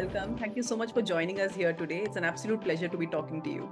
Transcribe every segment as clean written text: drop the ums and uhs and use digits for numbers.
welcome. Thank you so much for joining us here today. It's an absolute pleasure to be talking to you.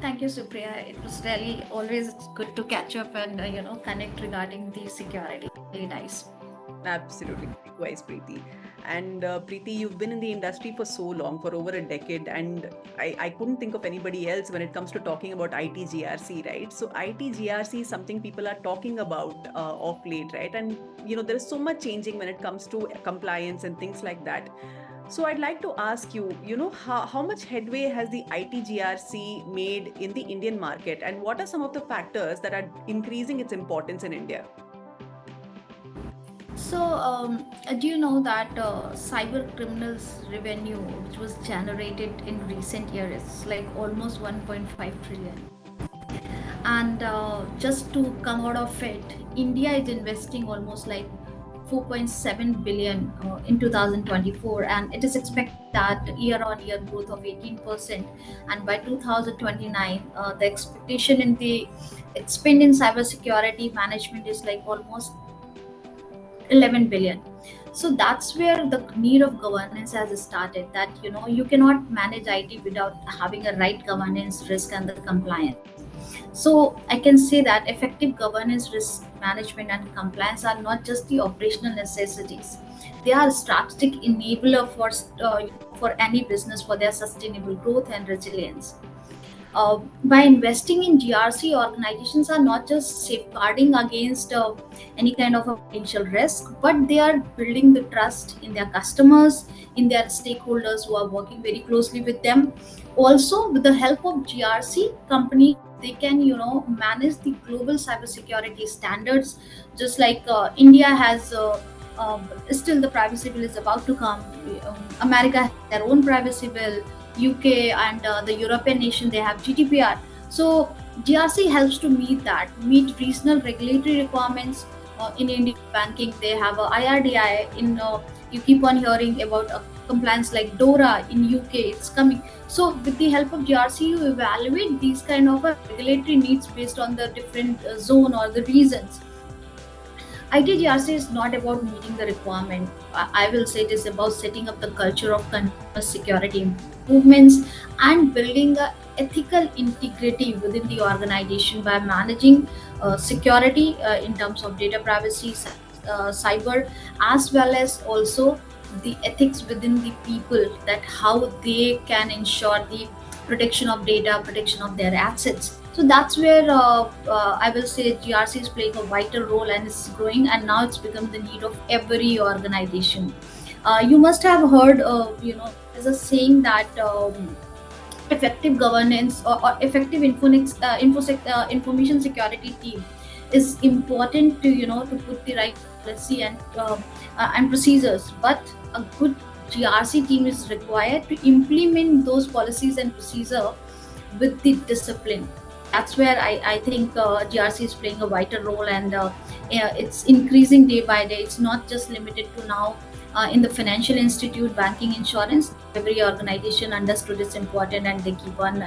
Thank you, Supriya. It was really always good to catch up and connect regarding the security. Really nice. Absolutely. Likewise, Preeti. And Preeti, you've been in the industry for so long, for over a decade, and I couldn't think of anybody else when it comes to talking about IT-GRC, right? So IT-GRC is something people are talking about of late, right? And there is so much changing when it comes to compliance and things like that. So I'd like to ask you, how much headway has the IT-GRC made in the Indian market, and what are some of the factors that are increasing its importance in India? So, do you know that cyber criminals revenue, which was generated in recent years, is like almost 1.5 trillion? And just to come out of it, India is investing almost like 4.7 billion in 2024, and it is expected that year-on-year growth of 18%, and by 2029 the expectation in the spend in cybersecurity management is like almost 11 billion. So that's where the need of governance has started, that you cannot manage IT without having a right governance, risk, and the compliance. So I can say that effective governance, risk management, and compliance are not just the operational necessities; they are strategic enabler for any business for their sustainable growth and resilience. By investing in GRC, organizations are not just safeguarding against any kind of a potential risk, but they are building the trust in their customers, in their stakeholders who are working very closely with them. Also, with the help of GRC, companies they can manage the global cybersecurity standards, just like India has. Still, the privacy bill is about to come. America has their own privacy bill. UK and the European nation, they have GDPR. So GRC helps to meet regional regulatory requirements. In Indian banking, they have a IRDI. You keep on hearing about compliance like DORA in UK. It's coming. So with the help of GRC, you evaluate these kind of regulatory needs based on the different zone or the regions. ITGRC is not about meeting the requirement. I will say it is about setting up the culture of continuous security improvements and building a ethical integrity within the organization by managing security in terms of data privacy, cyber, as well as also the ethics within the people, that how they can ensure the protection of data, protection of their assets. So that's where I will say GRC is playing a vital role and is growing, and now it's become the need of every organization. You must have heard, there's a saying that effective governance or effective information security team is important to to put the right policy and procedures, but a good GRC team is required to implement those policies and procedure with the discipline. That's where I think GRC is playing a vital role, and it's increasing day by day. It's not just limited to now in the financial institute, banking, insurance. Every organization understood it's important, and they keep on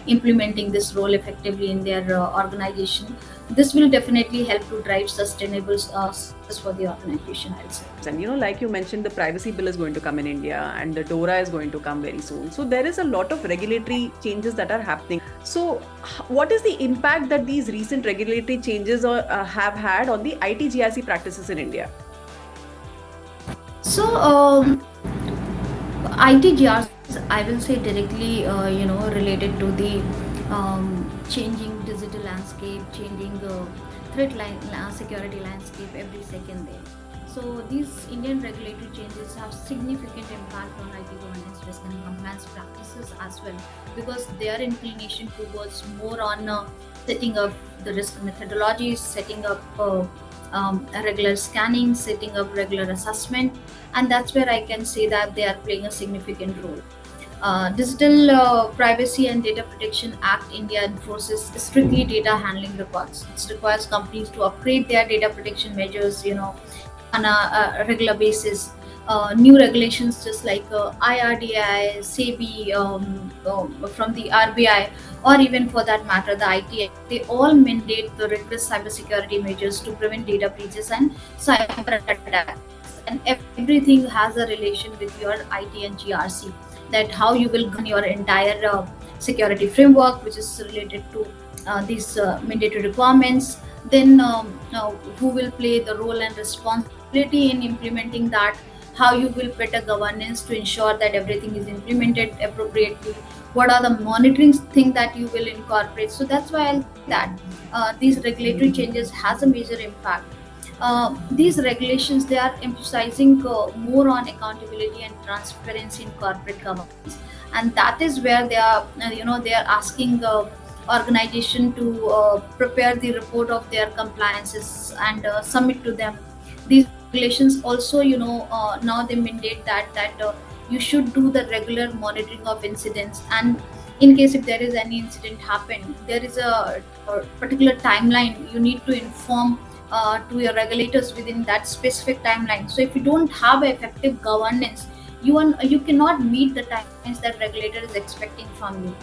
implementing this role effectively in their organization. This will definitely help to drive sustainable success for the organization, I'll say. And like you mentioned, the privacy bill is going to come in India and the DORA is going to come very soon. So there is a lot of regulatory changes that are happening. So what is the impact that these recent regulatory changes have had on the IT GRC practices in India? So ITGRs, I will say directly, related to the changing digital landscape, changing security landscape every second day. So these Indian regulatory changes have significant impact on IT governance, risk, and compliance practices as well, because their inclination towards more on setting up the risk methodologies, setting up a regular scanning, setting up regular assessment, and that's where I can say that they are playing a significant role. Digital Privacy and Data Protection Act India enforces strictly data handling records. It requires companies to upgrade their data protection measures, on a regular basis. New regulations just like IRDI, SEBI, from the RBI, or even for that matter the ITA, they all mandate the rigorous cybersecurity measures to prevent data breaches and cyber attacks. and everything has a relation with your IT and GRC. That how you will govern your entire security framework, which is related to these mandatory requirements. Then who will play the role and responsibility in implementing that? How you will better governance to ensure that everything is implemented appropriately? What are the monitoring thing that you will incorporate? So that's why I that these regulatory changes has a major impact. These regulations, they are emphasizing more on accountability and transparency in corporate governance, and that is where they are they are asking organization to prepare the report of their compliances and submit to them. These regulations also, now they mandate that you should do the regular monitoring of incidents, and in case if there is any incident happen, there is a particular timeline you need to inform to your regulators within that specific timeline. So if you don't have effective governance, you cannot meet the timelines that regulator is expecting from you.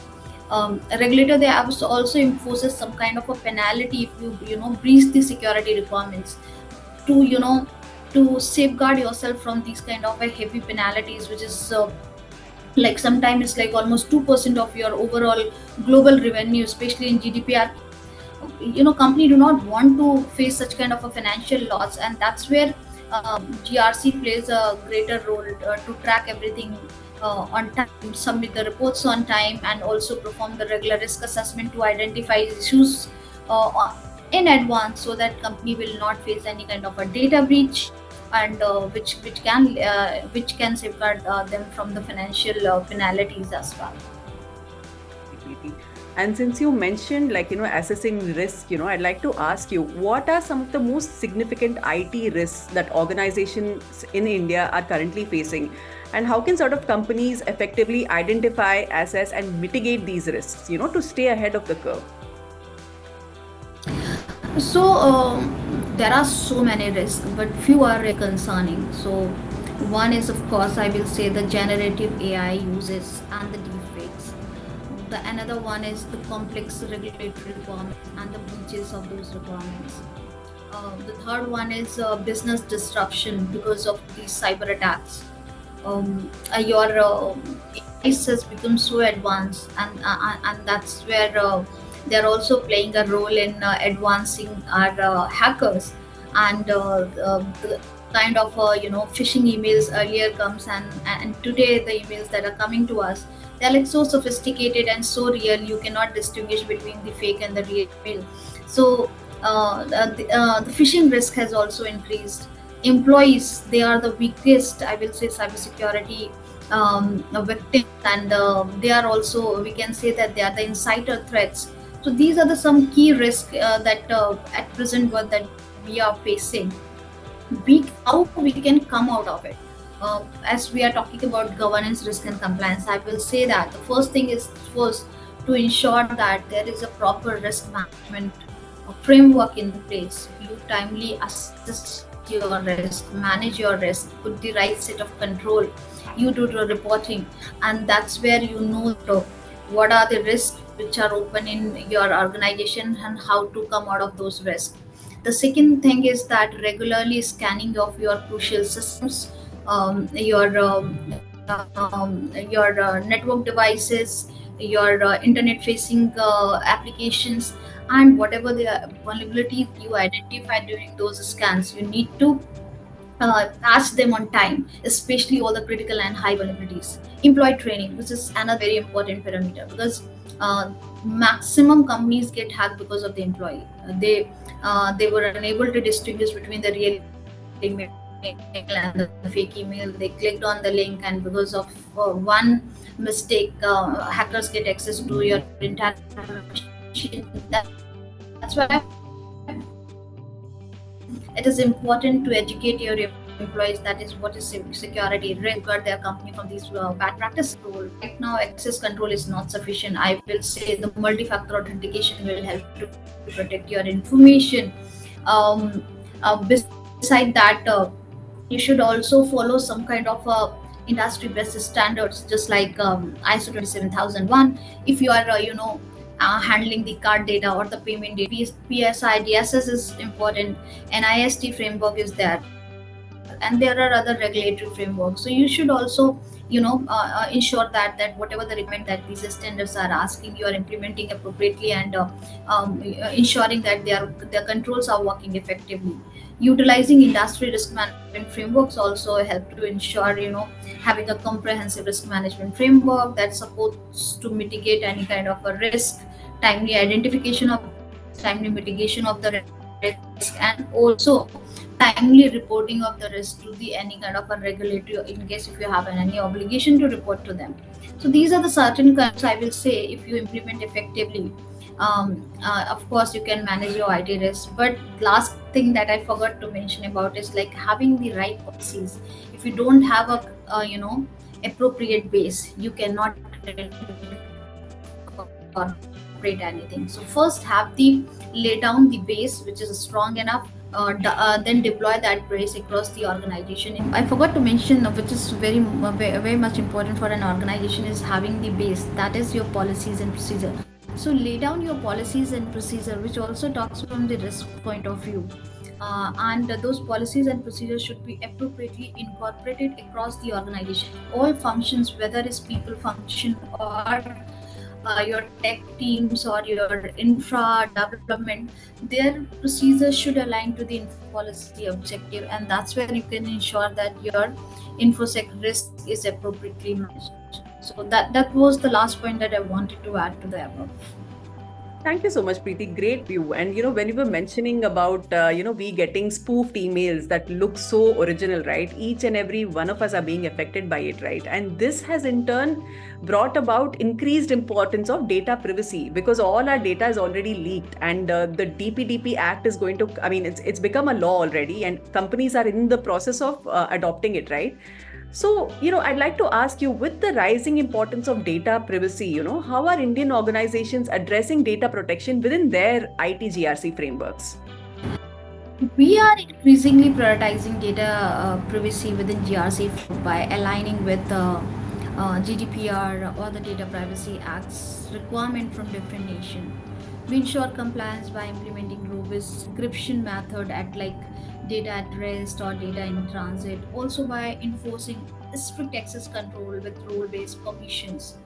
A regulator, they also imposes some kind of a penalty if you breach the security requirements, to to safeguard yourself from these kind of a heavy penalties, which is like sometimes it's like almost 2% of your overall global revenue, especially in GDPR. Company do not want to face such kind of a financial loss, and that's where GRC plays a greater role to track everything on time, submit the reports on time, and also perform the regular risk assessment to identify issues in advance, so that company will not face any kind of a data breach, and which can safeguard them from the financial penalties as well. Preeti. And since you mentioned, like, assessing risk, I'd like to ask you, what are some of the most significant IT risks that organizations in India are currently facing? And how can sort of companies effectively identify, assess, and mitigate these risks, to stay ahead of the curve? So there are so many risks, but few are concerning. So one is, of course, I will say the generative AI uses and the deepfakes. The another one is the complex regulatory requirements and the breaches of those requirements. The third one is business disruption because of these cyber attacks. Your AI has become so advanced, and that's where they're also playing a role in advancing our hackers, and the kind of phishing emails earlier comes, and today the emails that are coming to us, they're like so sophisticated and so real, you cannot distinguish between the fake and the real email. So the phishing risk has also increased. Employees, they are the weakest, I will say, cybersecurity victims, and they are also, we can say that they are the insider threats. So these are the some key risks that at present what that we are facing. How we can come out of it. As we are talking about governance, risk, and compliance, I will say that the first thing is first to ensure that there is a proper risk management framework in place. You timely assess your risk, manage your risk, put the right set of control. You do the reporting, and that's where what are the risks which are open in your organization and how to come out of those risks. The second thing is that regularly scanning of your crucial systems, your network devices, your internet facing applications, and whatever the vulnerabilities you identify during those scans, you need to patch them on time, especially all the critical and high vulnerabilities. Employee training, which is another very important parameter, because maximum companies get hacked because of the employee. They were unable to distinguish between the real email and the fake email. They clicked on the link, and because of one mistake, hackers get access to your entire machine. That's why it is important to educate your employees, that is what is security, regulate their company from these bad practices. Right now, access control is not sufficient. I will say the multi-factor authentication will help to protect your information. Beside that, you should also follow some kind of industry best standards, just like ISO 27001. If you are handling the card data or the payment data, PSI DSS is important. NIST framework is there. and there are other regulatory frameworks. So you should also ensure that whatever the requirement that these standards are asking, you are implementing appropriately, and ensuring that their controls are working effectively. Utilizing industry risk management frameworks also help to ensure, having a comprehensive risk management framework that's supposed to mitigate any kind of a risk, timely identification of risk, timely mitigation of the risk, and also timely reporting of the risk to the any kind of a regulatory, in case if you have any obligation to report to them. So these are the certain controls, I will say, if you implement effectively. Of course, you can manage your IT risk. But last thing that I forgot to mention about is like having the right policies. If you don't have appropriate base, you cannot incorporate anything. So first have the lay down the base which is strong enough, then deploy that base across the organization. I forgot to mention, which is very much important for an organization, is having the base, that is your policies and procedure. So lay down your policies and procedure, which also talks from the risk point of view. And those policies and procedures should be appropriately incorporated across the organization. All functions, whether it's people function or your tech teams or your infra development, their procedures should align to the info policy objective, and that's where you can ensure that your infosec risk is appropriately managed. So that was the last point that I wanted to add to the above. Thank you so much, Preeti. Great view. And when you were mentioning about we getting spoofed emails that look so original, right? Each and every one of us are being affected by it, right? And this has in turn brought about increased importance of data privacy, because all our data is already leaked, and the DPDP Act is going to. I mean, it's become a law already, and companies are in the process of adopting it, right? So, I'd like to ask you, with the rising importance of data privacy, how are Indian organizations addressing data protection within their IT GRC frameworks? We are increasingly prioritizing data privacy within GRC by aligning with GDPR or the Data Privacy Act's requirement from different nations. We ensure compliance by implementing robust encryption method at like data at rest or data in transit. Also by enforcing strict access control with role-based permissions.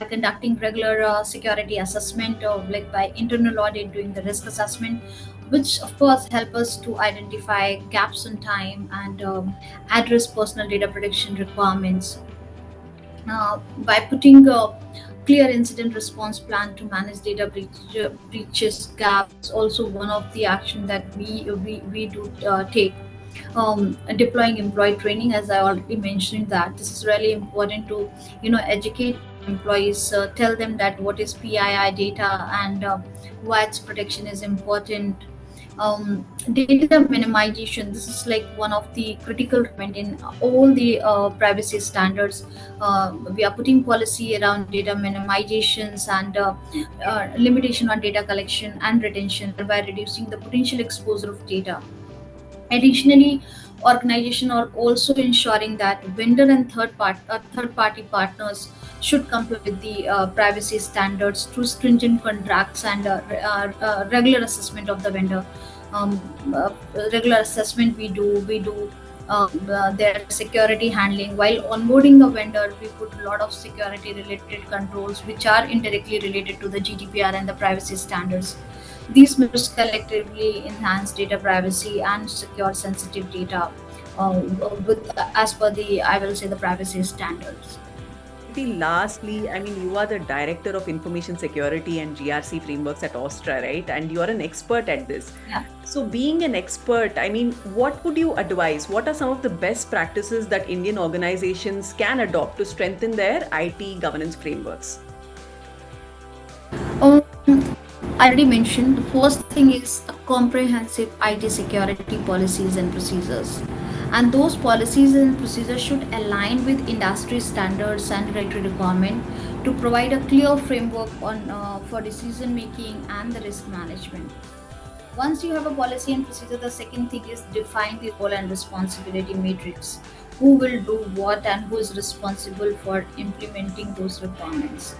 Conducting regular security assessment, or like by internal audit, doing the risk assessment, which of course help us to identify gaps in time and address personal data protection requirements. By putting a clear incident response plan to manage data breaches gaps, also one of the action that we do take. Deploying employee training, as I already mentioned, that this is really important to educate employees, tell them that what is PII data and why its protection is important. Data minimization, this is like one of the critical element in all the privacy standards. We are putting policy around data minimizations and limitation on data collection and retention by reducing the potential exposure of data. Additionally, organizations are also ensuring that vendor and third party partners should comply with the privacy standards through stringent contracts and regular assessment of the vendor. Um, uh, Regular assessment we do their security handling. While onboarding a vendor, we put a lot of security related controls which are indirectly related to the GDPR and the privacy standards. These measures collectively enhance data privacy and secure sensitive data with as per the, I will say, the privacy standards. Lastly, I mean, you are the Director of Information Security and GRC frameworks at Ostra, right? And you are an expert at this. Yeah. So, being an expert, I mean, what would you advise? What are some of the best practices that Indian organizations can adopt to strengthen their IT governance frameworks? Um, I already mentioned the first thing is a comprehensive IT security policies and procedures. And those policies and procedures should align with industry standards and regulatory requirement to provide a clear framework on for decision making and the risk management. Once you have a policy and procedure, the second thing is define the role and responsibility matrix. Who will do what and who is responsible for implementing those requirements.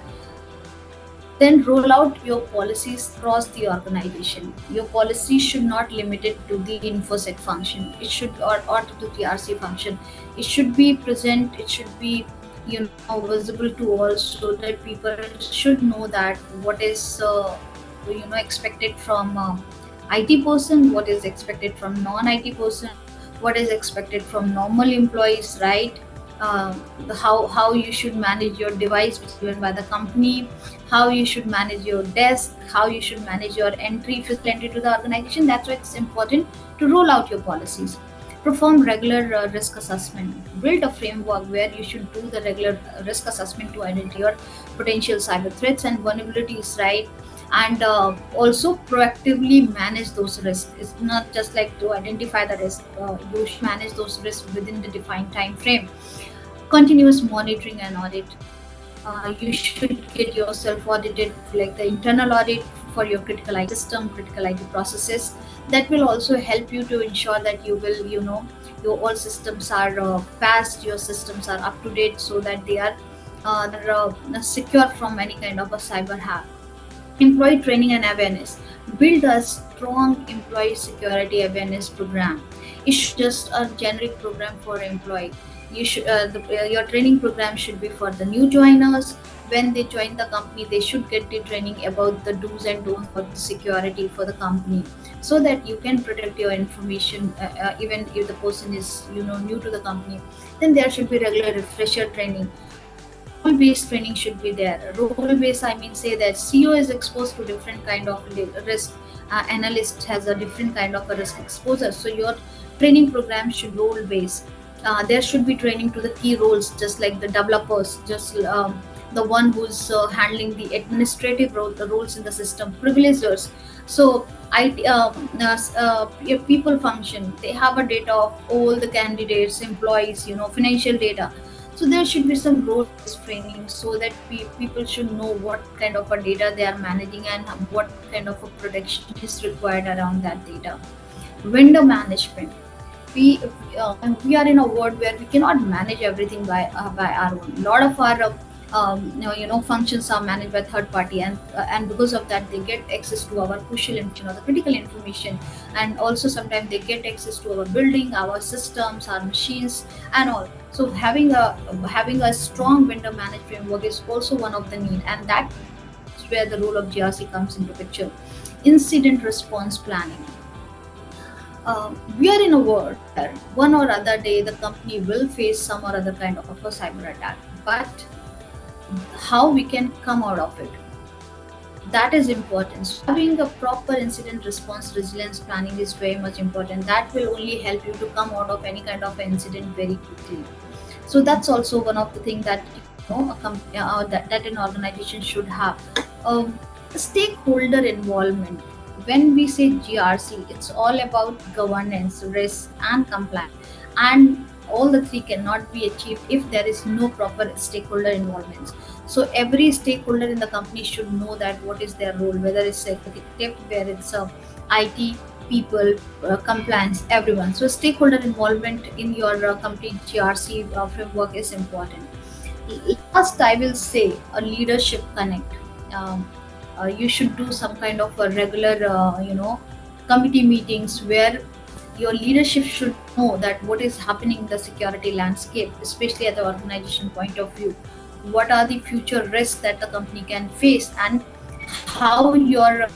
Then roll out your policies across the organization. Your policy should not limit it to the infosec function. It should, or to the TRC function. It should be present. It should be, visible to all, so that people should know that what is expected from IT person, what is expected from non-IT person, what is expected from normal employees, right? How you should manage your device which is given by the company, how you should manage your desk, how you should manage your physical entry to the organization. That's why it's important to roll out your policies. Perform regular risk assessment. Build a framework where you should do the regular risk assessment to identify your potential cyber threats and vulnerabilities, right? And also proactively manage those risks. It's not just like to identify the risk. You should manage those risks within the defined time frame. Continuous monitoring and audit. You should get yourself audited, like the internal audit for your critical IT system, critical IT processes. That will also help you to ensure that you will, your all systems are passed, your systems are up to date, so that they're secure from any kind of a cyber hack. Employee training and awareness. Build a strong employee security awareness program. It's just a generic program for employee. Your training program should be for the new joiners. When they join the company, they should get the training about the do's and don'ts for the security for the company, so that you can protect your information, even if the person is new to the company. Then there should be regular refresher training. Role based training should be there. Role based, I mean, say that CEO is exposed to different kind of risk. Analyst has a different kind of a risk exposure. So your training program should role based. There should be training to the key roles, just like the developers, just the one who's handling the administrative role, the roles in the system, privilegers. So your people function. They have a data of all the candidates, employees, financial data. So there should be some role-based training, so that people should know what kind of a data they are managing and what kind of a protection is required around that data. Vendor management. We we are in a world where we cannot manage everything by our own. A lot of our functions are managed by third party, and because of that they get access to our crucial information or the critical information. And also sometimes they get access to our building, our systems, our machines, and all. So having a strong vendor managed framework is also one of the need, and that's where the role of GRC comes into picture. Incident response planning. We are in a world where one or other day the company will face some or other kind of a cyber attack, but how we can come out of it, that is important. So having a proper incident response resilience planning is very much important. That will only help you to come out of any kind of incident very quickly. So that's also one of the things that that an organization should have. um, Stakeholder involvement. When we say GRC, it's all about governance, risk, and compliance. And all the three cannot be achieved if there is no proper stakeholder involvement. So every stakeholder in the company should know that what is their role, whether it's executive, where it's IT, people, compliance, everyone. So stakeholder involvement in your complete GRC framework is important. Last, I will say a leadership connect. You should do some kind of a regular, committee meetings where your leadership should know that what is happening in the security landscape, especially at the organization point of view. What are the future risks that the company can face, and how your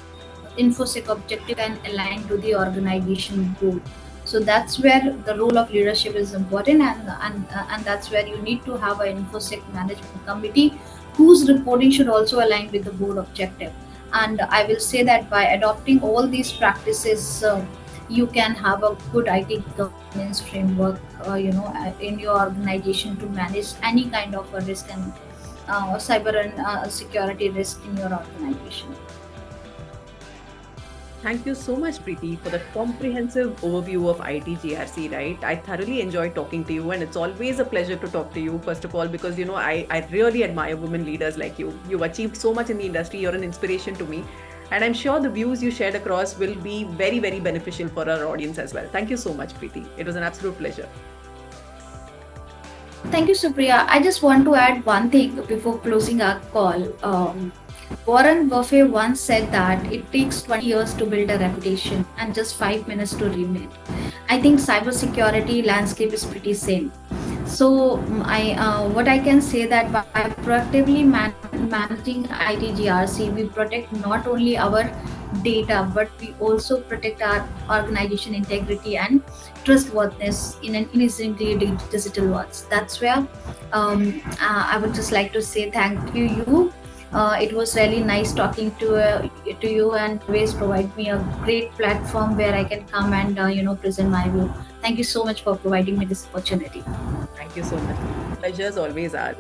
infosec objective can align to the organization goal. So that's where the role of leadership is important, and that's where you need to have an infosec management committee whose reporting should also align with the board objective. And I will say that by adopting all these practices, you can have a good IT governance framework, in your organization to manage any kind of a risk and cyber and security risk in your organization. Thank you so much, Preeti, for that comprehensive overview of ITGRC, right? I thoroughly enjoyed talking to you, and it's always a pleasure to talk to you, first of all, because, I really admire women leaders like you. You've achieved so much in the industry, you're an inspiration to me. And I'm sure the views you shared across will be very, very beneficial for our audience as well. Thank you so much, Preeti. It was an absolute pleasure. Thank you, Supriya. I just want to add one thing before closing our call. Warren Buffett once said that it takes 20 years to build a reputation and just 5 minutes to ruin it. I think cybersecurity landscape is pretty same. So what I can say that by proactively managing ITGRC, we protect not only our data, but we also protect our organization integrity and trustworthiness in an increasingly digital world. That's where I would just like to say thank you. It was really nice talking to you, and always provide me a great platform where I can come and present my view. Thank you so much for providing me this opportunity. Thank you so much. Pleasure is always ours.